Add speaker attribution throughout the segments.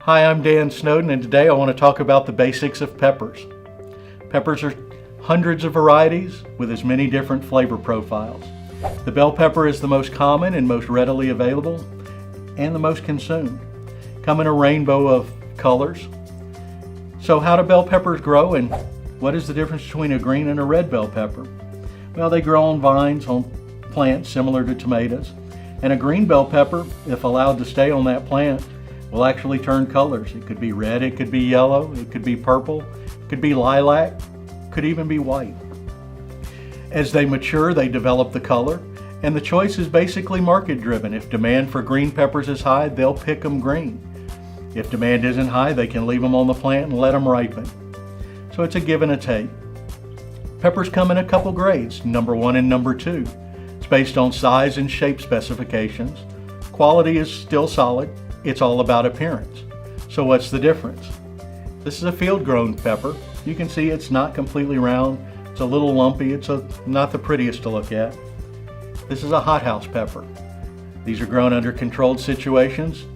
Speaker 1: Hi, I'm Dan Snowden, and today I want to talk about the basics of peppers. Peppers are hundreds of varieties with as many different flavor profiles. The bell pepper is the most common and most readily available and the most consumed. Come in a rainbow of colors. So how do bell peppers grow, and what is the difference between a green and a red bell pepper? Well, they grow on vines on plants similar to tomatoes. And a green bell pepper, if allowed to stay on that plant, will actually turn colors. It could be red, it could be yellow, it could be purple, it could be lilac, could even be white. As they mature, they develop the color, and the choice is basically market driven. If demand for green peppers is high, they'll pick them green. If demand isn't high, they can leave them on the plant and let them ripen. So it's a give and a take. Peppers come in a couple grades, number 1 and number 2. It's based on size and shape specifications. Quality is still solid. It's all about appearance. So what's the difference? This is a field-grown pepper. You can see it's not completely round. It's a little lumpy. It's not the prettiest to look at. This is a hothouse pepper. These are grown under controlled situations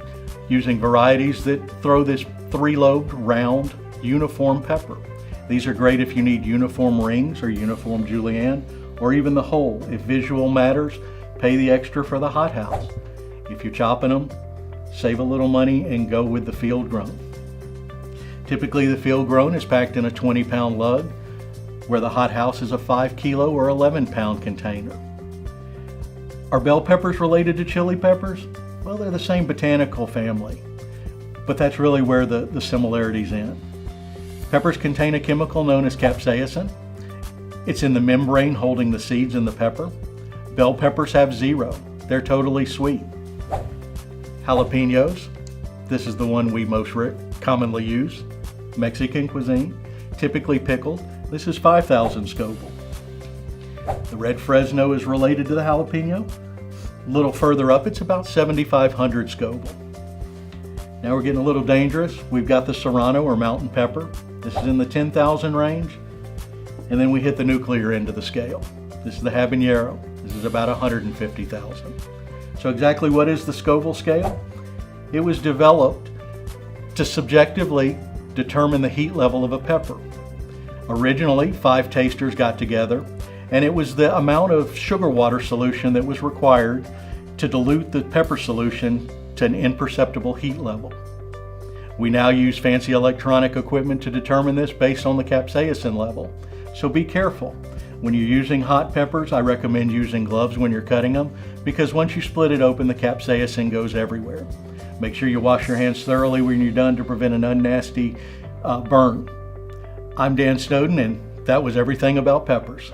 Speaker 1: using varieties that throw this 3-lobed, round, uniform pepper. These are great if you need uniform rings or uniform julienne, or even the whole. If visual matters, pay the extra for the hothouse. If you're chopping them, save a little money and go with the field grown. Typically the field grown is packed in a 20-pound lug, where the hothouse is a 5-kilo or 11-pound container. Are bell peppers related to chili peppers? Well, they're the same botanical family, but that's really where the similarities end. Peppers contain a chemical known as capsaicin. It's in the membrane holding the seeds in the pepper. Bell peppers have 0. They're totally sweet. Jalapenos, this is the one we most commonly use. Mexican cuisine, typically pickled. This is 5,000 Scoville. The red Fresno is related to the jalapeno. A little further up, it's about 7,500 Scoville. Now we're getting a little dangerous. We've got the serrano or mountain pepper. This is in the 10,000 range. And then we hit the nuclear end of the scale. This is the habanero. This is about 150,000. So exactly what is the Scoville scale? It was developed to subjectively determine the heat level of a pepper. Originally, 5 tasters got together, and it was the amount of sugar water solution that was required to dilute the pepper solution to an imperceptible heat level. We now use fancy electronic equipment to determine this based on the capsaicin level. So be careful. When you're using hot peppers, I recommend using gloves when you're cutting them, because once you split it open, the capsaicin goes everywhere. Make sure you wash your hands thoroughly when you're done to prevent an unnasty burn. I'm Dan Snowden, and that was everything about peppers.